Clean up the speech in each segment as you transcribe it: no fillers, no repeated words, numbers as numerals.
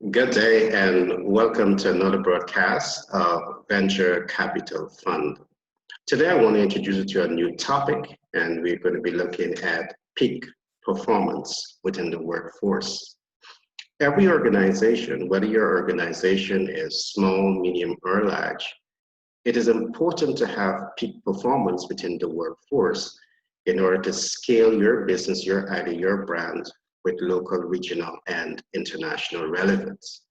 Good day and welcome to another broadcast of Venture Capital Fund. Today I want to introduce you to a new topic, and we're going to be looking at peak performance within the workforce. Every organization, whether your organization is small, medium, or large, it is important to have peak performance within the workforce in order to scale your business, your idea, your brand with local, regional, and international relevance.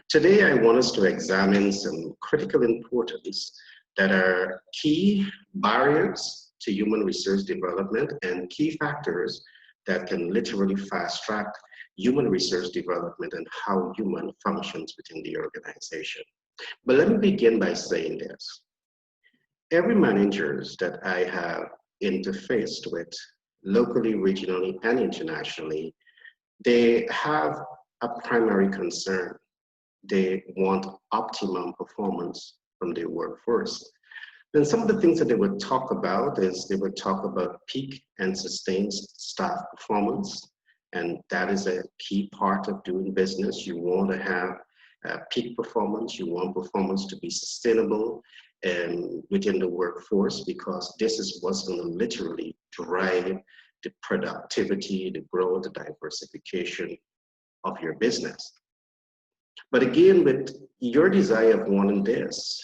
Today, I want us to examine some critical importance that are key barriers to human resource development and key factors that can literally fast track human resource development and how human functions within the organization. But let me begin by saying this. Every managers that I have interfaced with locally, regionally, and internationally, they have a primary concern. They want optimum performance from their workforce. And some of the things that they would talk about is they would talk about peak and sustained staff performance. And that is a key part of doing business. You want to have peak performance. You want performance to be sustainable within the workforce, because this is what's going to literally drive the productivity, the growth, the diversification of your business. But again, with your desire of wanting this,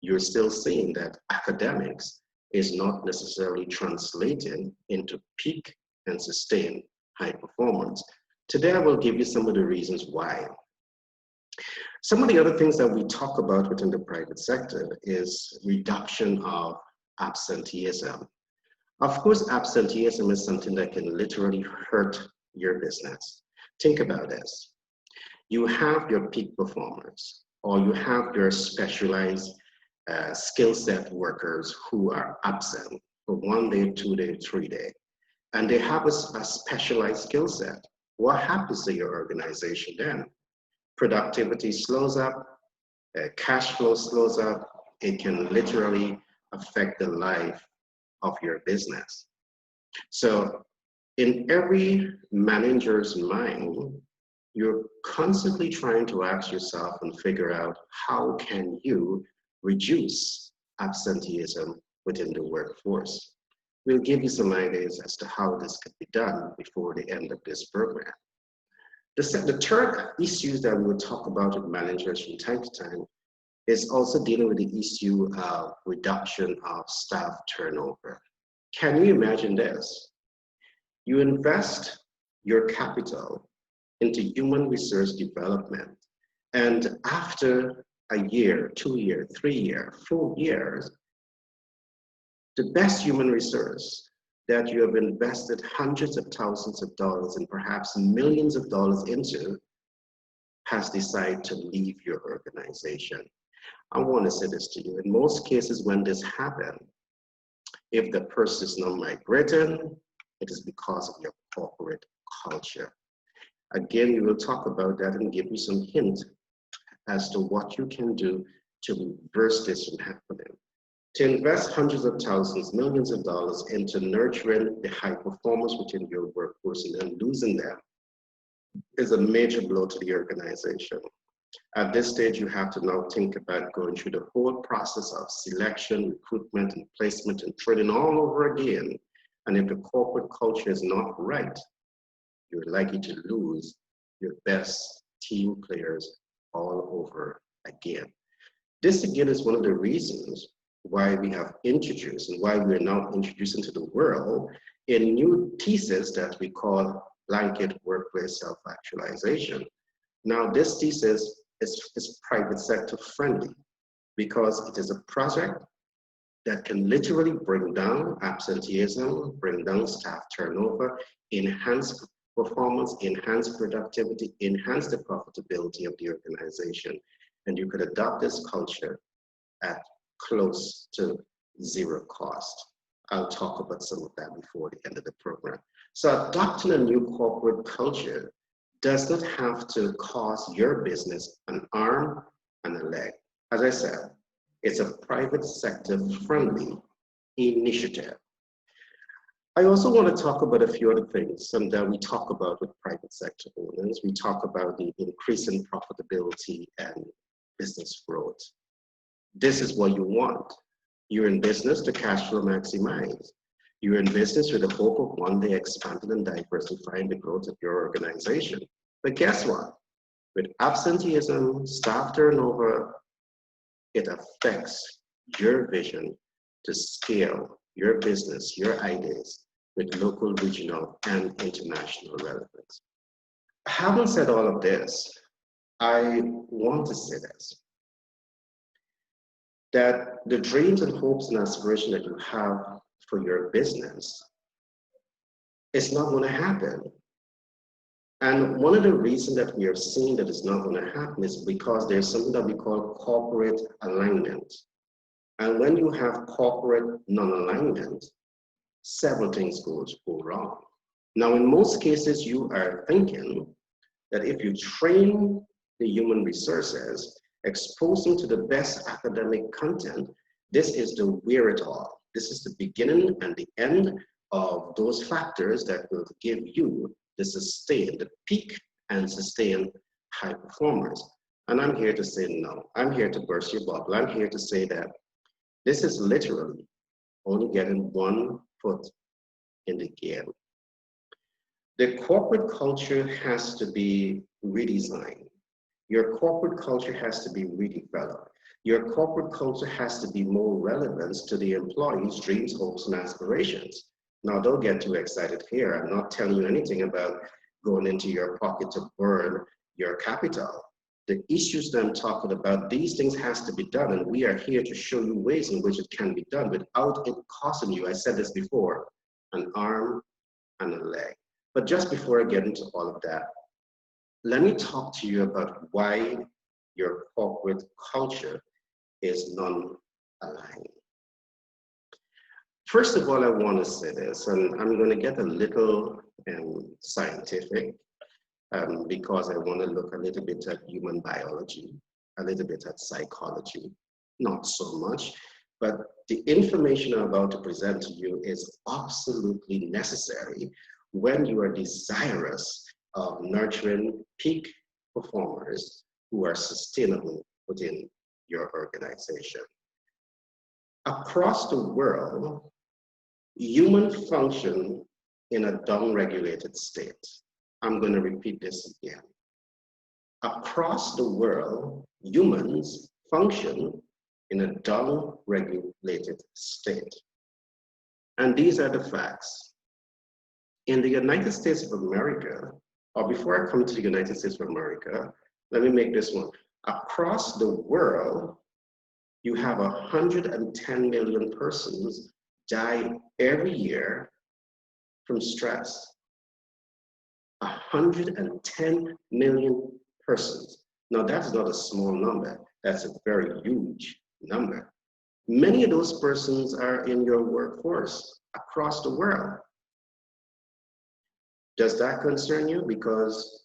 you're still seeing that academics is not necessarily translating into peak and sustained high performance. Today, I will give you some of the reasons why. Some of the other things that we talk about within the private sector is reduction of absenteeism. Of course, absenteeism is something that can literally hurt your business. Think about this. You have your peak performers, or you have your specialized skill set workers who are absent for 1 day, 2 days, 3 days, and they have a specialized skill set. What happens to your organization then? Productivity slows up, cash flow slows up. It can literally affect the life of your business. So in every manager's mind, you're constantly trying to ask yourself and figure out how can you reduce absenteeism within the workforce. We'll give you some ideas as to how this could be done before the end of this program. The third issue that we will talk about with managers from time to time is also dealing with the issue of reduction of staff turnover. Can you imagine this? You invest your capital into human resource development, and after a year, 2 years, 3 years, 4 years, the best human resource that you have invested hundreds of thousands of dollars and perhaps millions of dollars into has decided to leave your organization. I want to say this to you. In most cases, when this happens, if the person is not migrating, it is because of your corporate culture. Again, we will talk about that and give you some hints as to what you can do to reverse this from happening. To invest hundreds of thousands, millions of dollars into nurturing the high performers within your workforce and then losing them is a major blow to the organization. At this stage, you have to now think about going through the whole process of selection, recruitment, and placement and training all over again. And if the corporate culture is not right, you're likely to lose your best team players all over again. This again is one of the reasons why we have introduced and why we're now introducing to the world a new thesis that we call blanket workplace self-actualization. Now, this thesis is private sector friendly because it is a project that can literally bring down absenteeism, bring down staff turnover, enhance performance, enhance productivity, enhance the profitability of the organization. And you could adopt this culture at close to zero cost. I'll talk about some of that before the end of the program. So adopting a new corporate culture does not have to cost your business an arm and a leg. As I said, it's a private sector friendly initiative. I also want to talk about a few other things that we talk about with private sector owners. We talk about the increase in profitability and business growth. This is what you want. You're in business to cash flow maximize. You're in business with the hope of one day expanding and diversifying the growth of your organization. But guess what? With absenteeism, staff turnover, it affects your vision to scale your business, your ideas with local, regional, and international relevance. Having said all of this, I want to say this, that the dreams and hopes and aspirations that you have for your business, it's not going to happen. And one of the reasons that we are seeing that it's not going to happen is because there's something that we call corporate alignment. And when you have corporate non-alignment, several things go wrong. Now, in most cases, you are thinking that if you train the human resources, expose them to the best academic content, this is the where-it-all. This is the beginning and the end of those factors that will give you the sustained, the peak and sustained high performers. And I'm here to say no. I'm here to burst your bubble. I'm here to say that this is literally only getting one foot in the game. The corporate culture has to be redesigned. Your corporate culture has to be redeveloped. Your corporate culture has to be more relevant to the employees' dreams, hopes, and aspirations. Now, don't get too excited here. I'm not telling you anything about going into your pocket to burn your capital. The issues that I'm talking about, these things has to be done, and we are here to show you ways in which it can be done without it costing you, I said this before, an arm and a leg. But just before I get into all of that, let me talk to you about why your corporate culture is non-aligned. First of all, I want to say this, and I'm going to get a little scientific because I want to look a little bit at human biology, a little bit at psychology, not so much, but the information I'm about to present to you is absolutely necessary when you are desirous of nurturing peak performers who are sustainable within your organization. Across the world, humans function in a down-regulated state. I'm going to repeat this again. Across the world, humans function in a down-regulated state. And these are the facts. In the United States of America, or before I come to the United States of America, let me make this one. Across the world, you have 110 million persons die every year from stress. 110 million persons. Now that's not a small number, that's a very huge number. Many of those persons are in your workforce across the world. Does that concern you? Because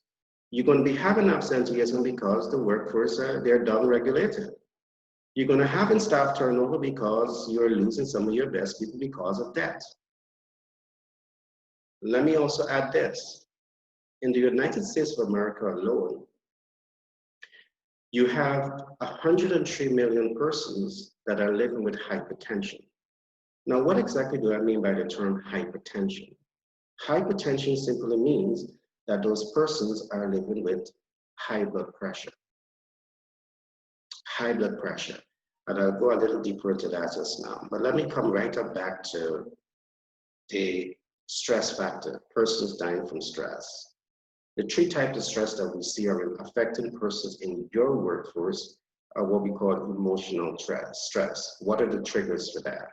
you're going to be having absenteeism because the workforce, they're down-regulated. You're going to have staff turnover because you're losing some of your best people because of that. Let me also add this. In the United States of America alone, you have 103 million persons that are living with hypertension. Now, what exactly do I mean by the term hypertension? Hypertension simply means that those persons are living with high blood pressure. High blood pressure. And I'll go a little deeper into that just now. But let me come right up back to the stress factor, persons dying from stress. The three types of stress that we see are affecting persons in your workforce are what we call emotional stress. What are the triggers for that?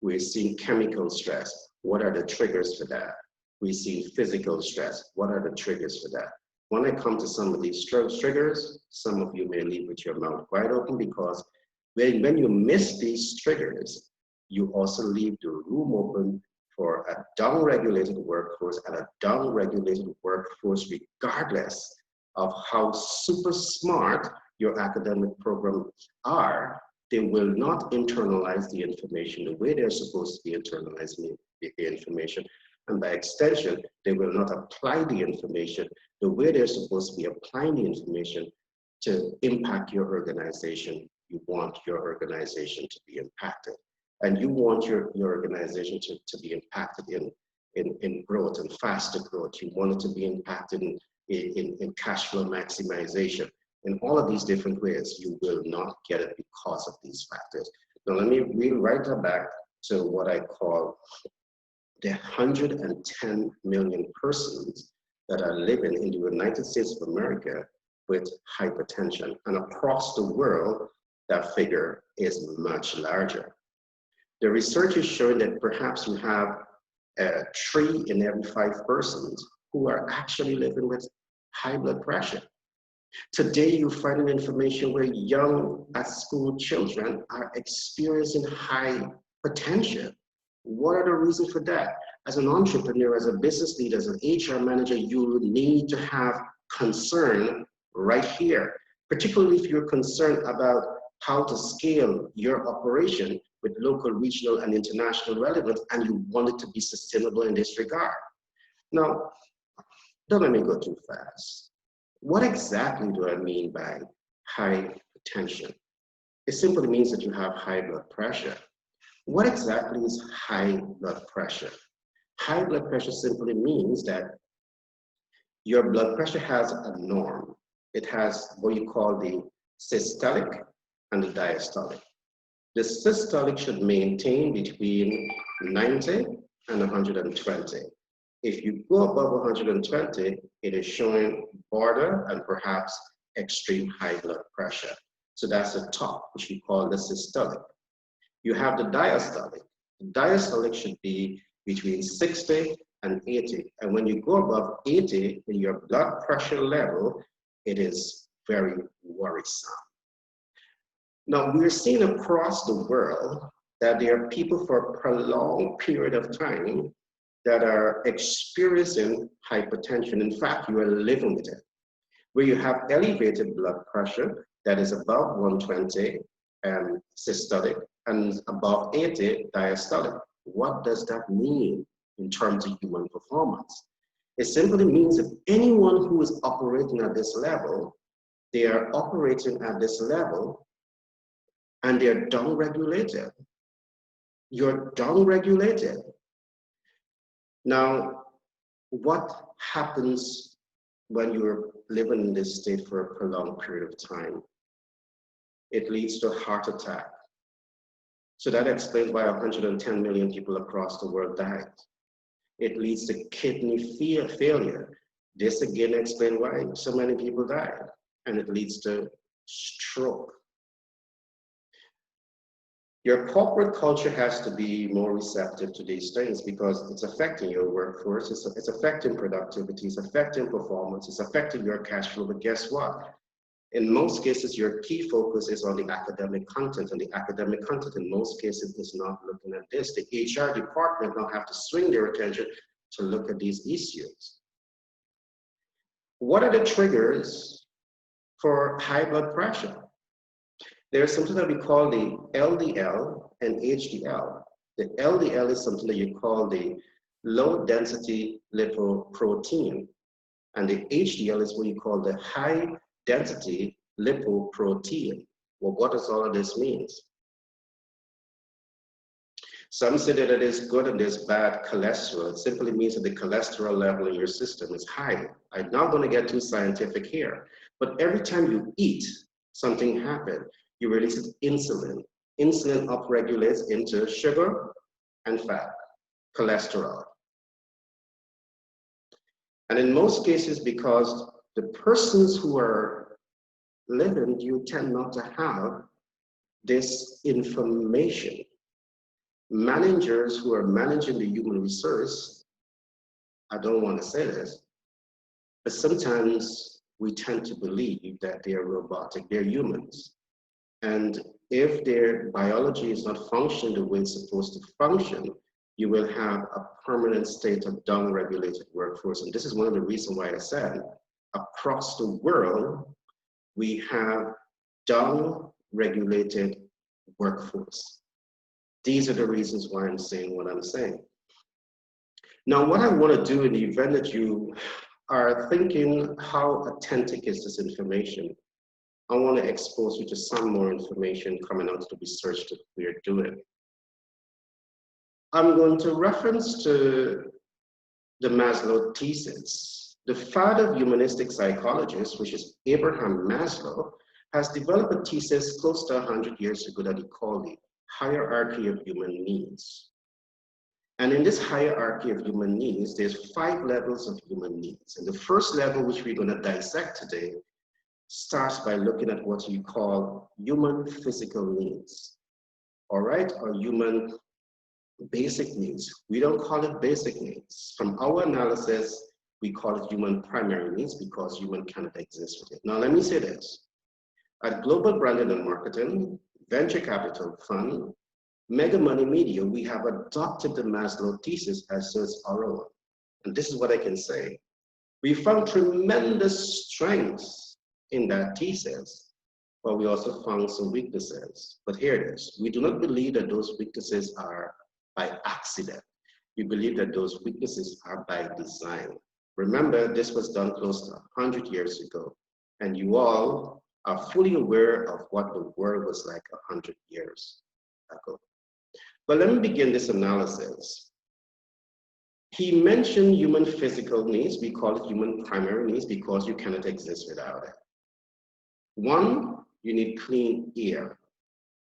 We're seeing chemical stress. What are the triggers for that? We see physical stress. What are the triggers for that? When I come to some of these triggers, some of you may leave with your mouth wide open because when you miss these triggers, you also leave the room open for a down-regulated workforce, and a down-regulated workforce, regardless of how super smart your academic programs are, they will not internalize the information the way they're supposed to be internalizing it the information. And by extension, they will not apply the information the way they're supposed to be applying the information to impact your organization. You want your organization to be impacted. And you want your organization to be impacted in growth and faster growth. You want it to be impacted in cash flow maximization. In all of these different ways, you will not get it because of these factors. Now let me rewrite that back to what I call the 110 million persons that are living in the United States of America with hypertension. And across the world, that figure is much larger. The research is showing that perhaps you have 3 in every 5 persons who are actually living with high blood pressure. Today, you find information where young at school children are experiencing hypertension. What are the reasons for that? As an entrepreneur, as a business leader, as an HR manager, you need to have concern right here, particularly if you're concerned about how to scale your operation with local, regional, and international relevance, and you want it to be sustainable in this regard. Now, don't let me go too fast. What exactly do I mean by hypertension? It simply means that you have high blood pressure. What exactly is high blood pressure? High blood pressure simply means that your blood pressure has a norm. It has what you call the systolic and the diastolic. The systolic should maintain between 90 and 120. If you go above 120, it is showing border and perhaps extreme high blood pressure. So that's the top, which we call the systolic. You have the diastolic. The diastolic should be between 60 and 80. And when you go above 80 in your blood pressure level, it is very worrisome. Now, we're seeing across the world that there are people for a prolonged period of time that are experiencing hypertension. In fact, you are living with it, where you have elevated blood pressure that is above 120 systolic and above 80 diastolic. What does that mean in terms of human performance? It simply means that anyone who is operating at this level, they are operating at this level and they're downregulated. You're downregulated. Now, what happens when you're living in this state for a prolonged period of time? It leads to a heart attack. So that explains why 110 million people across the world died. It leads to kidney failure. This again explains why so many people died. And it leads to stroke. Your corporate culture has to be more receptive to these things because it's affecting your workforce, it's affecting productivity, it's affecting performance, it's affecting your cash flow. But guess what? In most cases, your key focus is on the academic content, and the academic content in most cases is not looking at this. The HR department now have to swing their attention to look at these issues. What are the triggers for high blood pressure? There's something that we call the LDL and HDL. The LDL is something that you call the low density lipoprotein, and the HDL is what you call the high density lipoprotein. Well, what does all of this mean? Some say that it is good and there's bad cholesterol. It simply means that the cholesterol level in your system is high. I'm not going to get too scientific here, but every time you eat, something happens. You release insulin. Insulin upregulates into sugar and fat, cholesterol. And in most cases, because the persons who are living, you tend not to have this information. Managers who are managing the human resource, I don't want to say this, but sometimes we tend to believe that they are robotic, they're humans. And if their biology is not functioning the way it's supposed to function, you will have a permanent state of downregulated workforce. And this is one of the reasons why I said, across the world, we have downregulated workforce. These are the reasons why I'm saying what I'm saying. Now, what I want to do in the event that you are thinking, how authentic is this information? I want to expose you to some more information coming out of the research that we are doing. I'm going to reference to the Maslow Thesis. The father of humanistic psychologists, which is Abraham Maslow, has developed a thesis close to 100 years ago that he called the hierarchy of human needs. And in this hierarchy of human needs, there's 5 levels of human needs. And the first level, which we're going to dissect today, starts by looking at what you call human physical needs, all right, or human basic needs. We don't call it basic needs. From our analysis, we call it human primary needs because human cannot exist with it. Now, let me say this. At Global Branding and Marketing, Venture Capital Fund, Mega Money Media, we have adopted the Maslow Thesis as our own. And this is what I can say. We found tremendous strengths in that thesis, but we also found some weaknesses. But here it is. We do not believe that those weaknesses are by accident. We believe that those weaknesses are by design. Remember, this was done close to 100 years ago, and you all are fully aware of what the world was like 100 years ago. But let me begin this analysis. He mentioned human physical needs. We call it human primary needs because you cannot exist without it. 1, you need clean air.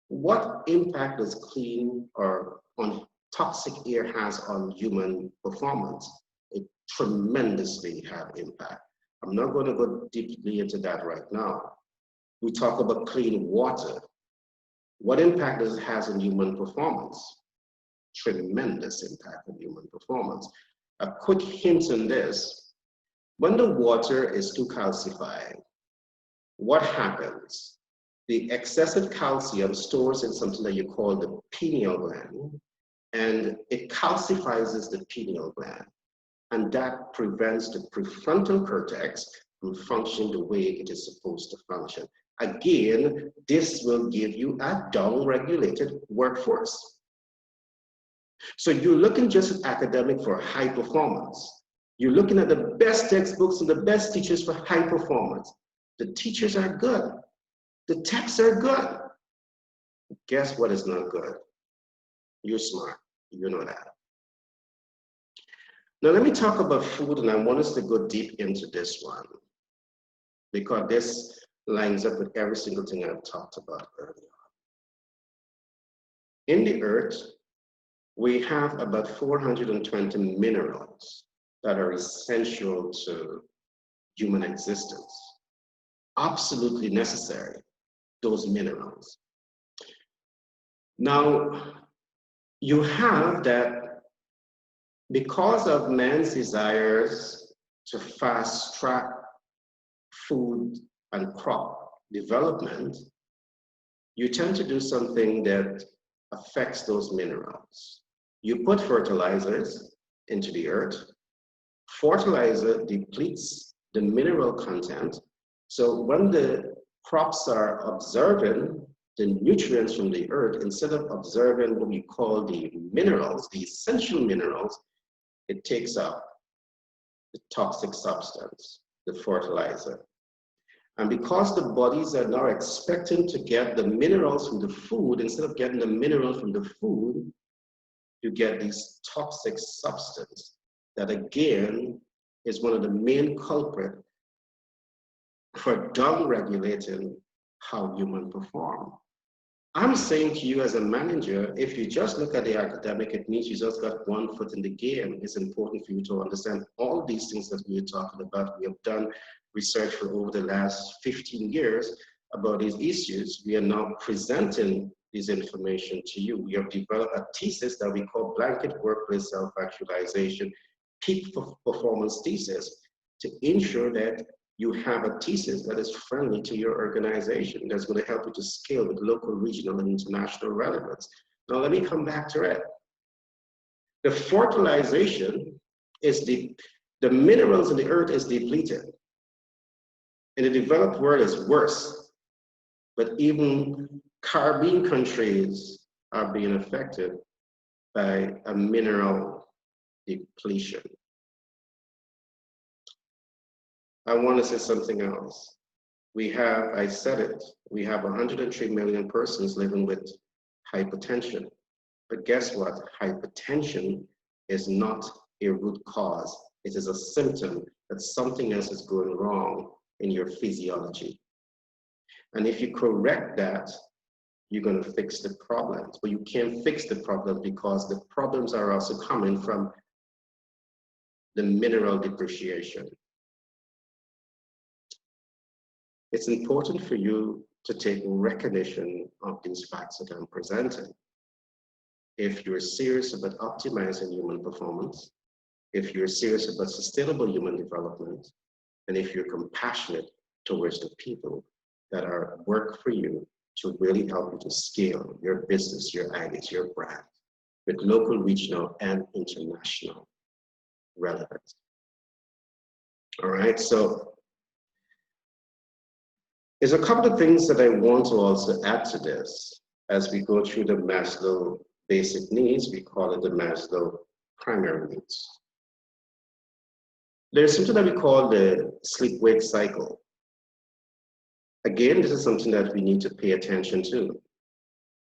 What impact does clean or toxic air has on human performance? It tremendously have impact. I'm not going to go deeply into that right now. We talk about clean water. What impact does it have on human performance? Tremendous impact on human performance. A quick hint on this. When the water is too calcified, what happens? The excessive calcium stores in something that you call the pineal gland, and it calcifies the pineal gland. And that prevents the prefrontal cortex from functioning the way it is supposed to function. Again, this will give you a down-regulated workforce. So you're looking just at academic for high performance. You're looking at the best textbooks and the best teachers for high performance. The teachers are good. The texts are good. Guess what is not good? You're smart. You know that. Now let me talk about food, and I want us to go deep into this one because this lines up with every single thing I've talked about earlier. In the earth, we have about 420 minerals that are essential to human existence. Absolutely necessary, those minerals. Now, you have that because of man's desires to fast track food and crop development, you tend to do something that affects those minerals. You put fertilizers into the earth. Fertilizer depletes the mineral content. So when the crops are absorbing the nutrients from the earth, instead of absorbing what we call the minerals, the essential minerals, it takes up the toxic substance, the fertilizer. And because the bodies are now expecting to get the minerals from the food, instead of getting the minerals from the food, you get this toxic substance that again is one of the main culprits for down-regulating how humans perform. I'm saying to you as a manager, if you just look at the academic, it means you just got one foot in the game. It's important for you to understand all these things that we're talking about. We have done research for over the last 15 years about these issues. We are now presenting this information to you. We have developed a thesis that we call Blanket Workplace Self-Actualization, Peak Performance Thesis, to ensure that you have a thesis that is friendly to your organization, that's going to help you to scale with local, regional, and international relevance. Now, let me come back to it. The fertilization is the minerals in the earth is depleted. In the developed world, it's worse. But even Caribbean countries are being affected by a mineral depletion. I want to say something else. I said it, we have 103 million persons living with hypertension. But guess what? Hypertension is not a root cause. It is a symptom that something else is going wrong in your physiology. And if you correct that, you're going to fix the problems. But you can't fix the problem because the problems are also coming from the mineral depreciation. It's important for you to take recognition of these facts that I'm presenting. If you're serious about optimizing human performance, if you're serious about sustainable human development, and if you're compassionate towards the people that are work for you to really help you to scale your business, your ideas, your brand with local, regional, and international relevance. All right, so there's a couple of things that I want to also add to this as we go through the Maslow basic needs. We call it the Maslow primary needs. There's something that we call the sleep-wake cycle. Again, this is something that we need to pay attention to.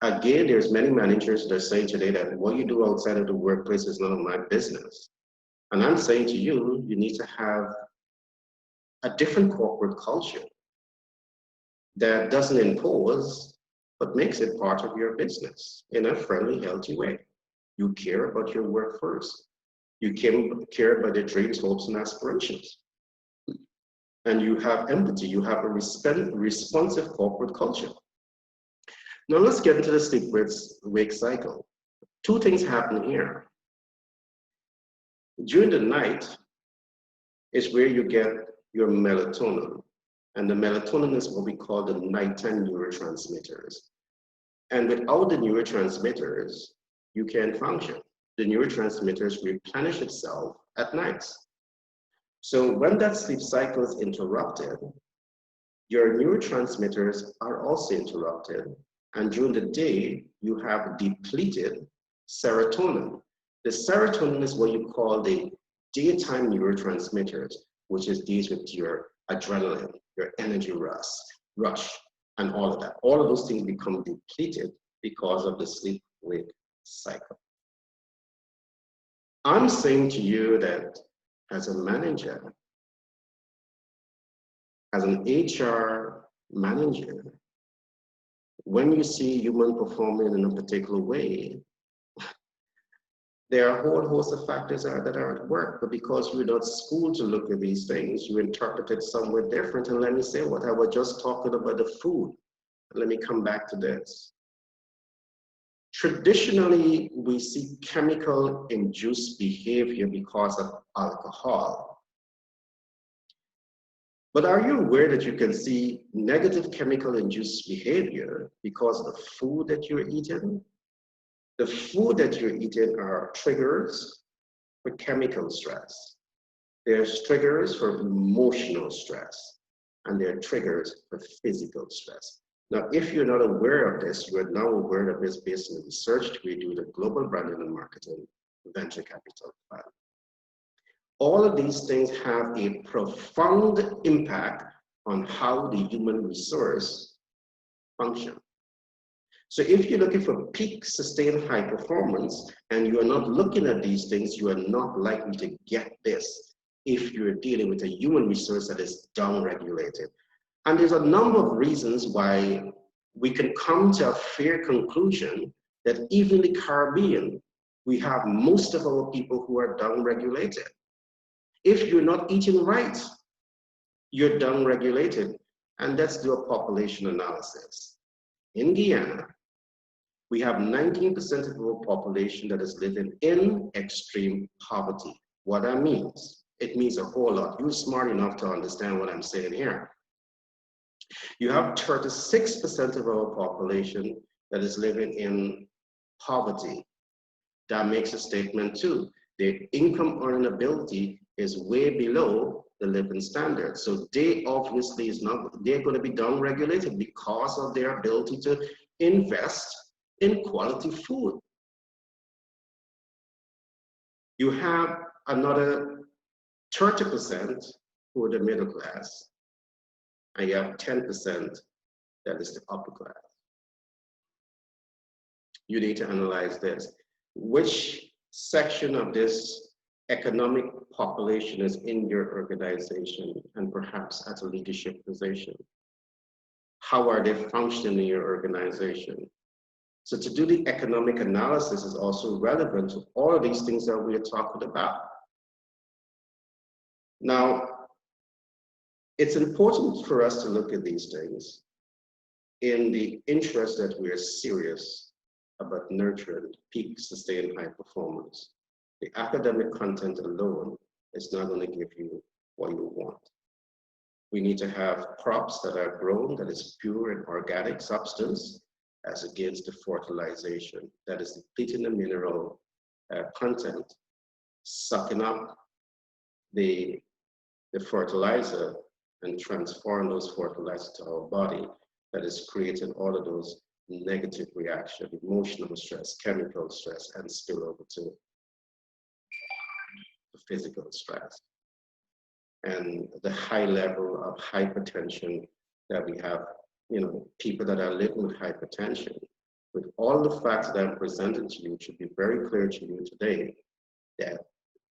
Again, there's many managers that are saying today that what you do outside of the workplace is none of my business. And I'm saying to you, you need to have a different corporate culture that doesn't impose, but makes it part of your business in a friendly, healthy way. You care about your work first. You care about their dreams, hopes, and aspirations. And you have empathy. You have a responsive corporate culture. Now let's get into the sleep-wake cycle. Two things happen here. During the night is where you get your melatonin. And the melatonin is what we call the nighttime neurotransmitters. And without the neurotransmitters, you can't function. The neurotransmitters replenish itself at night. So when that sleep cycle is interrupted, your neurotransmitters are also interrupted. And during the day, you have depleted serotonin. The serotonin is what you call the daytime neurotransmitters, which deals with your adrenaline, your energy rush, and all of that. All of those things become depleted because of the sleep-wake cycle. I'm saying to you that as a manager, as an HR manager, when you see human performing in a particular way, there are a whole host of factors that are at work, but because you're not schooled to look at these things, you interpret it somewhat different. And let me say what I was just talking about, the food. Let me come back to this. Traditionally, we see chemical-induced behavior because of alcohol. But are you aware that you can see negative chemical-induced behavior because of the food that you're eating? The food that you're eating are triggers for chemical stress. There's triggers for emotional stress, and there are triggers for physical stress. Now, if you're not aware of this, you are now aware of this based on the research that we do, the Global Branding and Marketing Venture Capital Fund. All of these things have a profound impact on how the human resource functions. So if you're looking for peak sustained high performance and you are not looking at these things, you are not likely to get this if you're dealing with a human resource that is downregulated. And there's a number of reasons why we can come to a fair conclusion that even in the Caribbean, we have most of our people who are downregulated. If you're not eating right, you're downregulated. And let's do a population analysis. In Guyana, we have 19% of our population that is living in extreme poverty. What that means, it means a whole lot. You're smart enough to understand what I'm saying here. You have 36% of our population that is living in poverty. That makes a statement too. Their income earning ability is way below the living standard. So they obviously they're going to be downregulated because of their ability to invest in quality food. You have another 30% who are the middle class, and you have 10% that is the upper class. You need to analyze this. Which section of this economic population is in your organization and perhaps at a leadership position? How are they functioning in your organization? So to do the economic analysis is also relevant to all of these things that we are talking about. Now, it's important for us to look at these things in the interest that we are serious about nurturing peak, sustained high performance. The academic content alone is not going to give you what you want. We need to have crops that are grown that is pure and organic substance as against the fertilization that is depleting the mineral content, sucking up the fertilizer and transform those fertilizers to our body, that is creating all of those negative reactions, emotional stress, chemical stress, and spill over to the physical stress. And the high level of hypertension that we have, people that are living with hypertension, with all the facts that I'm presenting to you, it should be very clear to you today that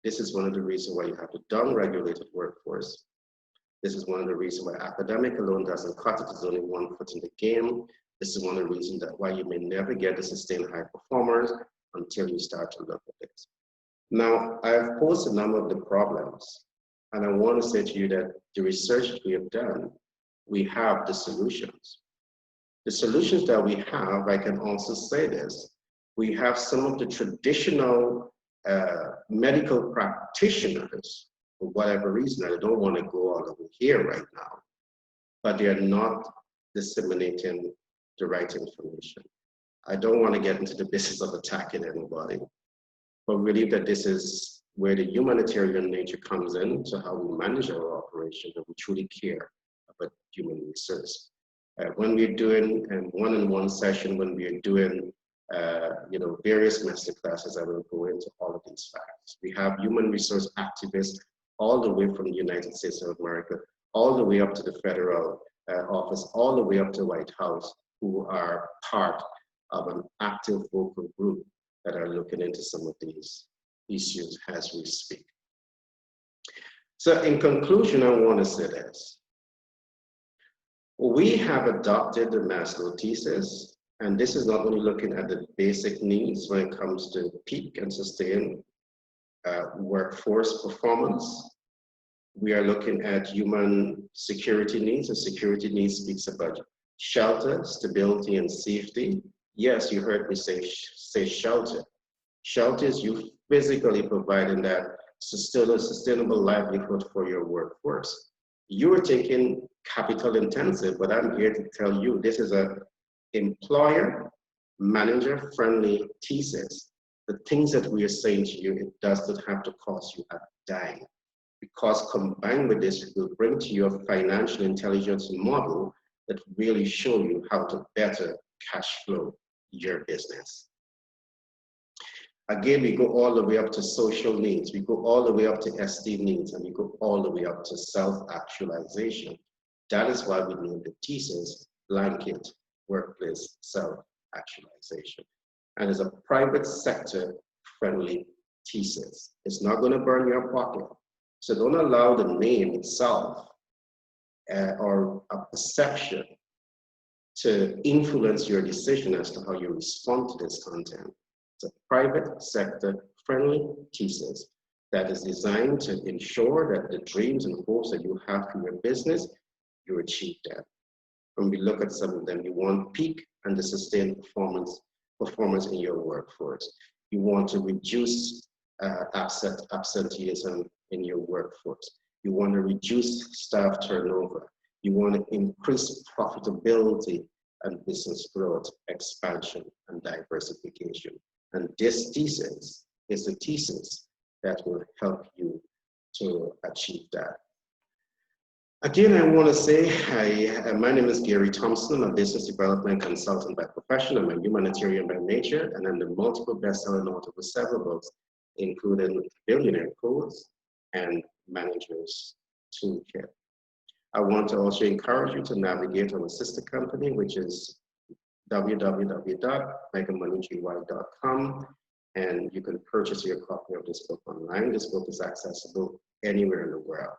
this is one of the reasons why you have a down-regulated workforce. This is one of the reasons why academic alone doesn't cut it. There's only one foot in the game. This is one of the reasons that why you may never get the sustained high performers until you start to look at this. Now, I've posed a number of the problems, and I want to say to you that the research that we have done, we have the solutions. The solutions that we have, I can also say this, we have some of the traditional medical practitioners, for whatever reason, I don't want to go all over here right now, but they are not disseminating the right information. I don't want to get into the business of attacking anybody, but we believe that this is where the humanitarian nature comes in to how we manage our operation, and we truly care about human resource. When we're doing one-on-one session, when we are doing various master classes, I will go into all of these facts. We have human resource activists all the way from the United States of America, all the way up to the federal office, all the way up to the White House, who are part of an active vocal group that are looking into some of these issues as we speak. So in conclusion, I want to say this. We have adopted the Maslow Thesis, and this is not only looking at the basic needs when it comes to peak and sustain workforce performance. We are looking at human security needs, and security needs speaks about shelter, stability, and safety. Yes, you heard me say shelter. Shelter is you physically providing that sustainable livelihood for your workforce. You're taking capital intensive, but I'm here to tell you this is an employer manager friendly thesis. The things that we are saying to you, it does not have to cost you a dime, because combined with this, it will bring to you a financial intelligence model that really show you how to better cash flow your business. Again, we go all the way up to social needs, we go all the way up to SD needs, and we go all the way up to self-actualization. That is why we named the thesis Blanket Workplace Self-Actualization. And it's a private sector friendly thesis. It's not going to burn your pocket. So don't allow the name itself or a perception to influence your decision as to how you respond to this content. It's a private sector friendly thesis that is designed to ensure that the dreams and hopes that you have for your business, you achieve that. When we look at some of them, you want peak and the sustained performance in your workforce. You want to reduce absenteeism in your workforce. You want to reduce staff turnover. You want to increase profitability and business growth, expansion, and diversification. And this thesis is a thesis that will help you to achieve that. Again, I want to say, my name is Gary Thompson. I'm a business development consultant by profession. I'm a humanitarian by nature, and I'm the multiple best-selling author with several books including billionaire codes and managers toolkit. I want to also encourage you to navigate our sister company, which is www.megamoneygy.com, and you can purchase your copy of this book online. This book is accessible anywhere in the world.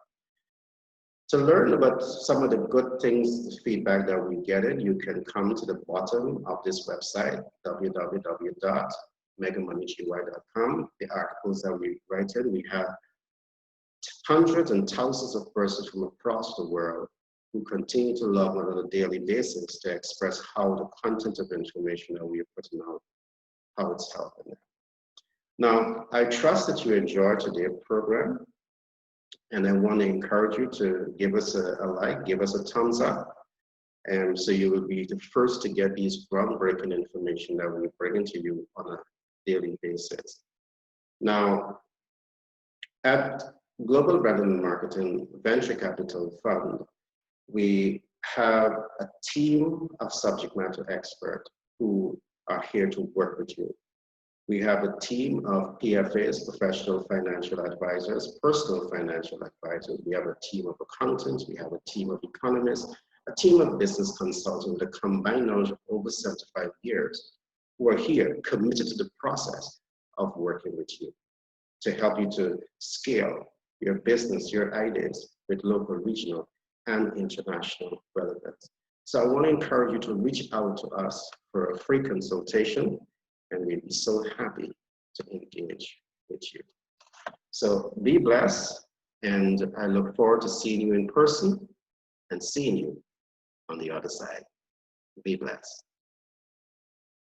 To learn about some of the good things, the feedback that we get in, you can come to the bottom of this website, www.megamoneygy.com. The articles that we write in, we have hundreds and thousands of persons from across the world who continue to log on a daily basis to express how the content of information that we are putting out, how it's helping them. Now, I trust that you enjoyed today's program, and I want to encourage you to give us a like, give us a thumbs up, and so you will be the first to get these groundbreaking information that we bring into you on a daily basis. Now, at Global Branding and Marketing Venture Capital Fund, we have a team of subject matter experts who are here to work with you. We have a team of PFAs, professional financial advisors, personal financial advisors. We have a team of accountants. We have a team of economists, a team of business consultants with a combined knowledge of over 75 years who are here committed to the process of working with you to help you to scale your business, your ideas with local, regional, and international relevance. So I want to encourage you to reach out to us for a free consultation, and we'd be so happy to engage with you. So be blessed, and I look forward to seeing you in person and seeing you on the other side. Be blessed.